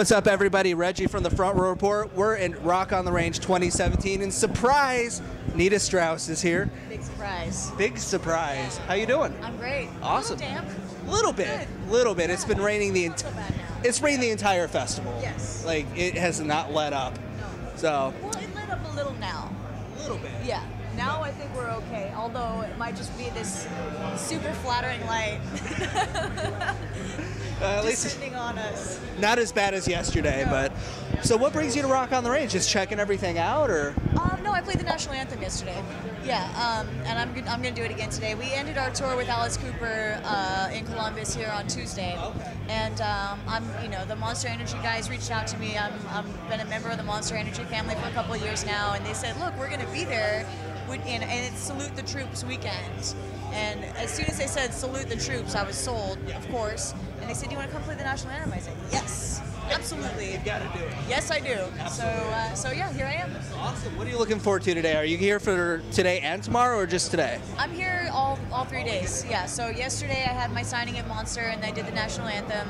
What's up, everybody? Reggie from the Front Row Report. We're in Rock on the Range 2017, and surprise, Nita Strauss is here. Big surprise. Big surprise. How you doing? I'm great. Awesome. A little damp. Little bit. Good. Little bit. Yeah. It's been raining Not so bad now. It's rained the entire festival. Yes. Like, it has not let up. No. So. Well, it lit up a little now. A little bit. Yeah. Now I think we're okay, although it might just be this super flattering light At least descending on us. not as bad as yesterday, No. but. So what brings you to Rock on the Range? Just checking everything out, or? No, I played the national anthem yesterday. Yeah, and I'm gonna do it again today. We ended our tour with Alice Cooper in Columbus here on Tuesday, and the Monster Energy guys reached out to me. I'm been a member of the Monster Energy family for a couple of years now, and they said, look, we're gonna be there, and it's Salute the Troops weekend. And as soon as they said Salute the Troops, I was sold, of course. And they said, do you want to come play the national anthem? I said, yes. Absolutely. You gotta do it. Yes, I do. So yeah, here I am. Awesome. What are you looking forward to today? Are you here for today and tomorrow, or just today? I'm here all 3 days. Yeah. So yesterday I had my signing at Monster, and I did the national anthem.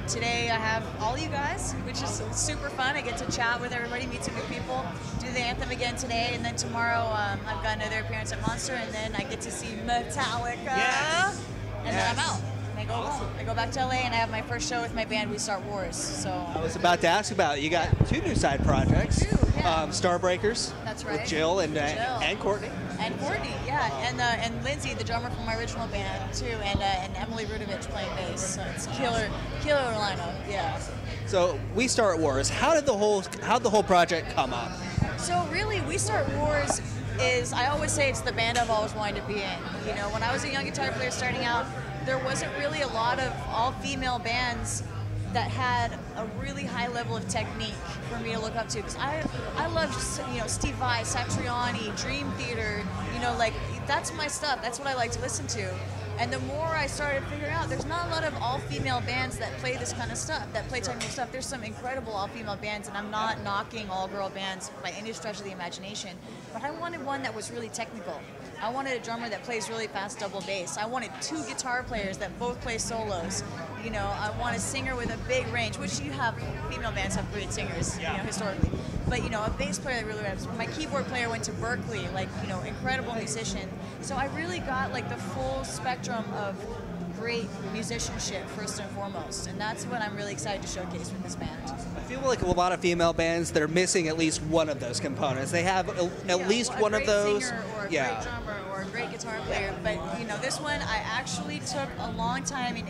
Today I have all you guys, which is super fun. I get to chat with everybody, meet some new people, do the anthem again today, and then tomorrow I've got another appearance at Monster, and then I get to see Metallica. Yes. And then I'm out. I go home. I go back to LA, and I have my first show with my band, We Start Wars. So I was about to ask about it. You got two new side projects. Yeah. Starbreakers. That's right. With Jill and Courtney. And Courtney, yeah, and Lindsay, the drummer from my original band too, and Emily Rudovich playing bass. So it's killer lineup. Yeah. So We Start Wars. How'd the whole project come up? So really, We Start Wars is, I always say, it's the band I've always wanted to be in. You know, when I was a young guitar player starting out, there wasn't really a lot of all-female bands that had a really high level of technique for me to look up to, because I love, Steve Vai, Satriani, Dream Theater, like, that's my stuff. That's what I like to listen to. And the more I started figuring out, there's not a lot of all-female bands that play this kind of stuff, that play technical stuff. There's some incredible all-female bands, and I'm not knocking all-girl bands by any stretch of the imagination, but I wanted one that was really technical. I wanted a drummer that plays really fast double bass. I wanted two guitar players that both play solos. I want a singer with a big range, which female bands have great singers, historically. But, a bass player that really raps. My keyboard player went to Berkeley, incredible musician. So I really got, the full spectrum of great musicianship, first and foremost. And that's what I'm really excited to showcase with this band. I feel like a lot of female bands, they're missing at least one of those components. They have at least one of those. Singer or a great drummer or a great guitar player. But, this one I actually took a long time. And,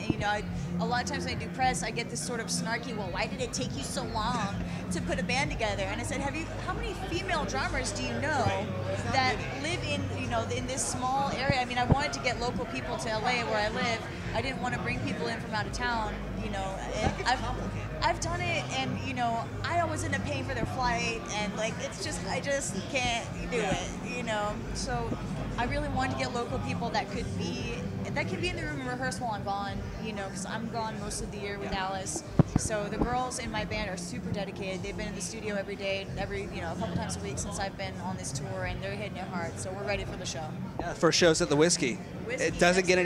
a lot of times when I do press, I get this sort of snarky, well, why did it take you so long to put a band together? And I said, how many female drummers do you know that live in this small area? I mean, I wanted to get local people to LA where I live. I didn't want to bring people in from out of town, and I've done it, and I always end up paying for their flight, and I just can't do it, So I really wanted to get local people that could be in the room and rehearse while I'm gone, because I'm gone most of the year with Alice. So the girls in my band are super dedicated. They've been in the studio every day, a couple times a week since I've been on this tour, and they're hitting it hard. So we're ready for the show. Yeah, first show's at the Whiskey. It doesn't get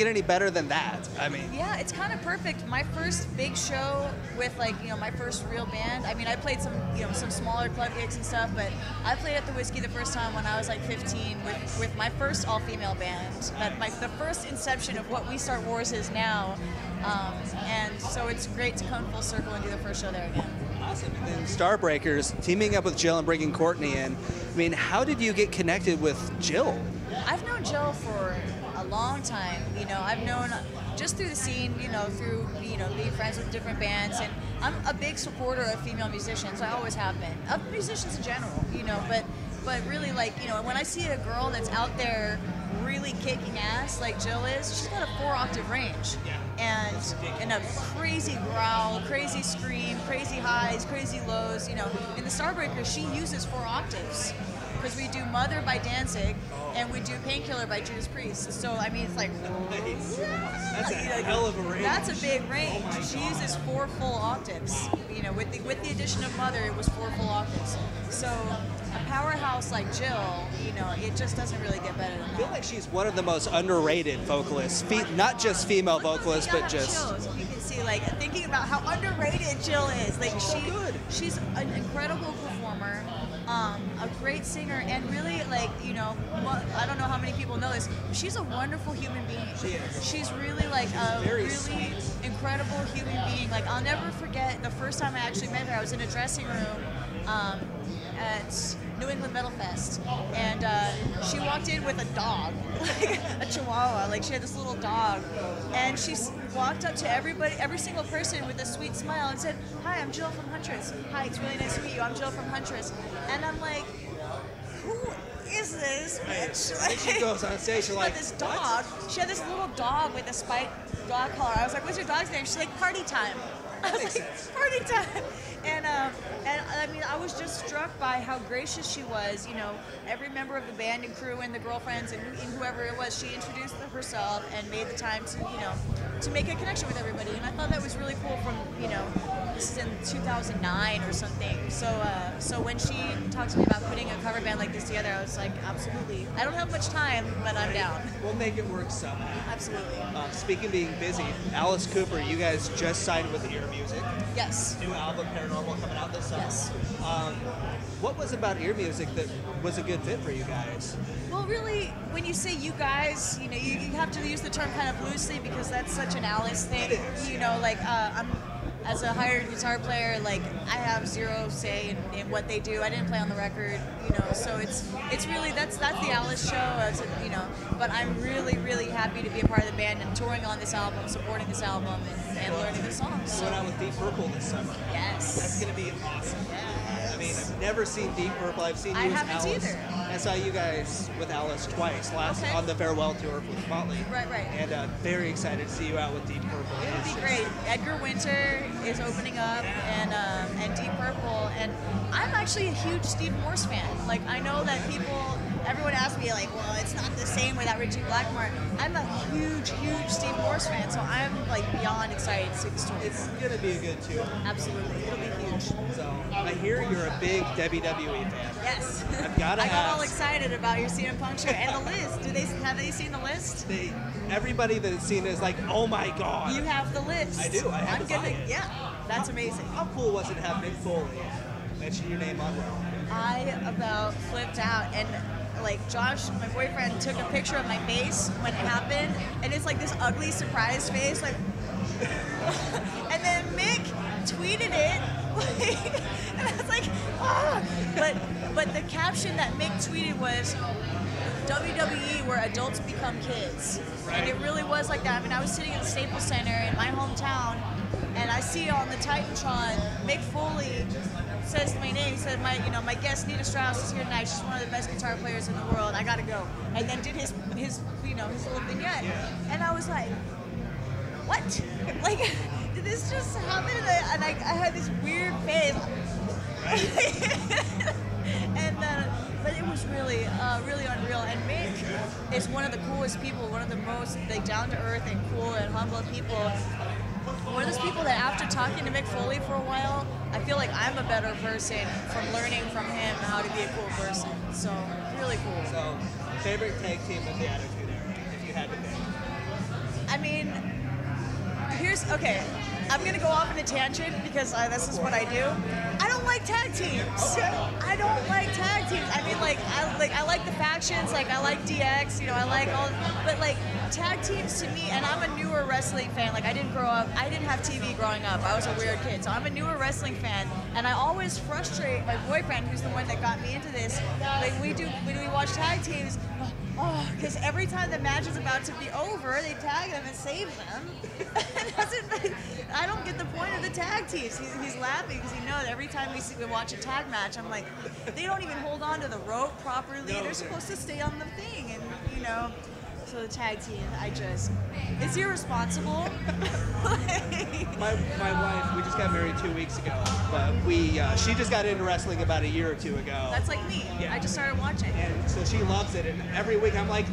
any better than that. I mean. Yeah, it's kind of perfect. My first big show with my first real band. I mean, I played some smaller club gigs and stuff, but I played at the Whiskey the first time when I was 15 with my first all-female band. The first inception of what We Start Wars is now. And so it's great to come full circle and do the first show there again. Awesome. And then Starbreakers, teaming up with Jill and bringing Courtney in. I mean, how did you get connected with Jill? I've known Jill for a long time. I've known just through the scene, through being friends with different bands, and I'm a big supporter of female musicians. I always have been, of musicians in general. But really, when I see a girl that's out there really kicking ass like Jill is, she's got a 4-octave range, and a crazy growl, crazy scream, crazy highs, crazy lows. In the Starbreakers, she uses 4 octaves. Because we do Mother by Danzig, and we do Painkiller by Judas Priest. So, I mean, it's That's a hell of a range. That's a big range. She uses 4 full octaves. With the addition of Mother, it was 4 full octaves. So, a powerhouse like Jill, it just doesn't really get better than that. I feel like she's one of the most underrated vocalists. Not just female vocalists, but just... Shows. You can crazy, like thinking about how underrated Jill is. Like She's so good. She's an incredible performer, a great singer, and really like well, I don't know how many people know this. She's a wonderful human being. She is. She's really like a very really sweet. incredible human being. Like I'll never forget the first time I actually met her. I was in a dressing room at New England Metal Fest, and she walked in with a dog, like a chihuahua. Like she had this little dog, and she walked up to everybody, every single person, with a sweet smile and said, "Hi, I'm Jill from Huntress. Hi, it's really nice to meet you. I'm Jill from Huntress." And I'm like, who is this bitch? And she goes on stage, she's like, this dog. She had this little dog with a spiked dog collar. I was like, "What's your dog's name?" She's like, "Party Time." I was makes like, sense. "Party Time." And I mean, I was just struck by how gracious she was. Every member of the band and crew and the girlfriends and whoever it was, she introduced herself and made the time to make a connection with everybody. And I thought that was really cool. From this is in 2009 or something. So when she talked to me about putting a cover band like this together, I was like, absolutely. I don't have much time, but I'm down. We'll make it work somehow. Absolutely. Speaking of being busy, Alice Cooper, you guys just signed with Ear Music. Yes. New album, Paranormal, coming out this summer. Yes. What was about Ear Music that was a good fit for you guys? Well, really, when you say you guys, you have to use the term kind of loosely because that's such an Alice thing. It is. I'm as a hired guitar player, like I have zero say in what they do. I didn't play on the record, so it's really that's the Alice show, But I'm really, really happy to be a part of the band and touring on this album, supporting this album, and learning the songs. You went out with Deep Purple this summer. Yes. That's going to be awesome. Yes. I mean, I've never seen Deep Purple. I've seen you I as haven't Alice. either. I saw you guys with Alice twice Okay. on the farewell tour with Motley. Right. And very excited to see you out with Deep Purple. It would be great. Edgar Winter is opening up, and Deep Purple, and I'm actually a huge Steve Morse fan. Like I know that everyone asks me like, well, it's not the same without Richie Blackmore. I'm a huge Steve Morse fan, so I'm like beyond excited to see the tour. It's going to be a good tour. Absolutely, it'll be huge. So I hear you're a big WWE fan. Yes. I've gotta I got all ask. excited about your CM Punk show and the list. Have they seen the list? Everybody that's seen it is like, oh my god. You have the list. I do. I have to buy it. Yeah, that's amazing. How cool was it to have Mick Foley mention your name on Raw? I about flipped out, and like Josh, my boyfriend, took a picture of my face when it happened, and it's like this ugly surprise face, like. And then Mick tweeted it, and I was like, ah! But the caption that Mick tweeted was, WWE where adults become kids. Right. And it really was like that. I mean, I was sitting at the Staples Center in my hometown, and I see on the Titantron, Mick Foley says my name. He said, my guest Nita Strauss is here tonight. She's one of the best guitar players in the world. I gotta go. And then did his little vignette. Yeah. And I was like, what? Like, did this just happen? And I had this weird face. And but it was really unreal. And Mick is one of the coolest people, one of the most down to earth and cool and humble people. One of those people that after talking to Mick Foley for a while, I feel like I'm a better person from learning from him how to be a cool person. So really cool. So, favorite tag team of the Attitude Era, if you had to pick? I mean, okay. I'm gonna go off on a tangent because this is what I do. I don't like tag teams. Okay. I don't like tag teams. I mean, I like the factions. Like I like DX. I like all. But like tag teams to me, and I'm a newer wrestling fan. Like I didn't have TV growing up. I was a weird kid, so I'm a newer wrestling fan, and I always frustrate my boyfriend, who's the one that got me into this. Like when we watch tag teams. Oh, because every time the match is about to be over, they tag them and save them. I don't get the point of the tag teams. He's laughing because he knows every time we watch a tag match, I'm like, they don't even hold on to the rope properly. They're supposed to stay on the thing, and So the tag team, it's irresponsible. My wife, we just got married 2 weeks ago, but she just got into wrestling about a year or two ago. That's like me. Yeah. I just started watching. And so she loves it, and every week I'm like,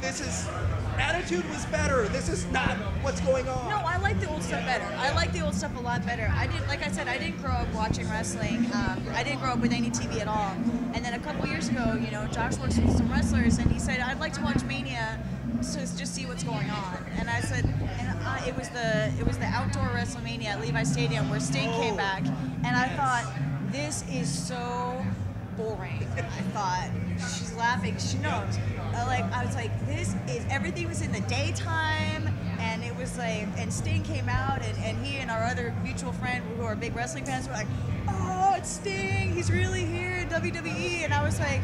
Attitude was better. This is not what's going on. No, I like the old stuff better. I like the old stuff a lot better. Like I said, I didn't grow up watching wrestling. I didn't grow up with any TV at all. And then a couple years ago, Josh works with some wrestlers, and he said, I'd like to watch Mania to just see what's going on. And I said, it was the outdoor WrestleMania at Levi's Stadium where Sting came back, and I thought, this is so boring. I thought, she's laughing, she knows. I was like, this is, everything was in the daytime, and it was like, and Sting came out, and he and our other mutual friend who are big wrestling fans were like, oh, it's Sting, he's really here in WWE, and I was like,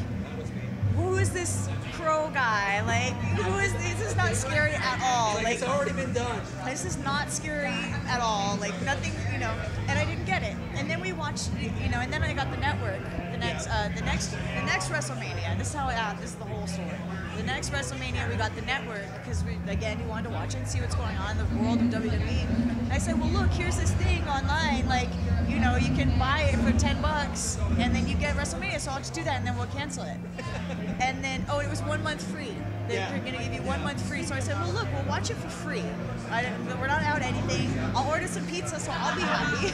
who is this crow guy? Like, who is this? This is not scary at all. Like, it's already been done. This is not scary at all. Like, nothing, and I didn't get it. And then we watched, and then I got the network. The next WrestleMania. This is the whole story. The next WrestleMania, we got the network because we wanted to watch it and see what's going on in the world of WWE. And I said, well, look, here's this thing online. Like, you can buy it for $10, and then you get WrestleMania. So I'll just do that, and then we'll cancel it. And then, it was 1 month free. They're going to give you 1 month free. So I said, well, look, we'll watch it for free. We're not out anything. I'll order some pizza, so I'll be happy.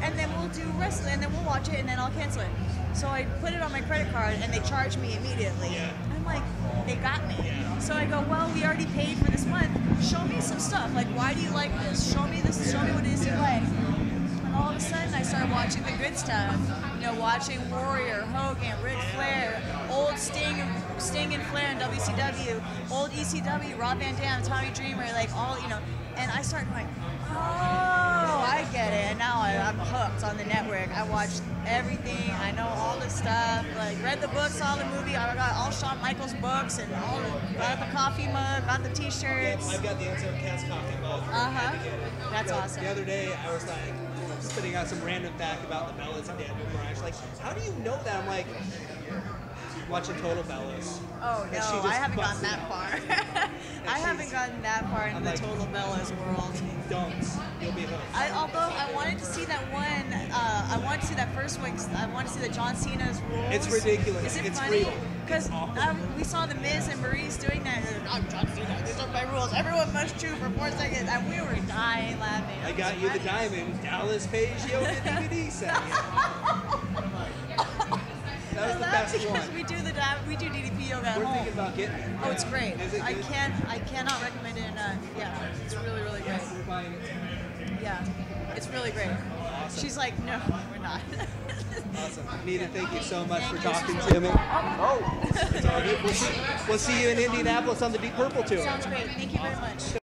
And then we'll do wrestling, and then we'll watch it, and then I'll cancel it. So I put it on my credit card, and they charged me immediately. I'm like, they got me. So I go, well, we already paid for this month. Show me some stuff. Like, why do you like this? Show me this. Show me what it is you like. And all of a sudden, I started watching the good stuff. Watching Warrior, Hogan, Ric Flair, old Sting and Flair in WCW, old ECW, Rob Van Dam, Tommy Dreamer, like all, and I started going, oh, I get it. And now I'm hooked on the network. I watched everything. I know all the stuff. Like, read the books, all the movie. I got all Shawn Michaels books and got the coffee mug, got the T-shirts. Yeah, I've got the Enzo Cass coffee mug. That's awesome. The other day, I was like, spitting out some random fact about the Bellas and Daniel Bryan. She's like, how do you know that? I'm like, watching Total Bellas. Oh, no, I haven't gotten that far. I haven't gotten that far into the Total Bellas world. Don't. You'll be hooked. Although I wanted to see that one, I wanted to see that first one, I wanted to see the John Cena's rules. It's ridiculous. Is it it's funny? real. Because we saw the Miz and Maurice doing that. And I'm John Cena. These are my rules. Everyone must chew for 4 seconds, and we were dying laughing. I got you the diamond. Dallas Page Yoga DVD set. That was the best because one. we do DDP yoga at We're home. thinking about getting it. Oh, it's great. Is it good? I cannot recommend it enough. Yeah, it's really, really great. We're buying it. Yeah, it's really great. Awesome. She's like, no, we're not. Awesome. Nita, thank you so much for talking to me. Oh, it's all good. We'll see you in Indianapolis on the Deep Purple Tour. Sounds great. Thank you very much.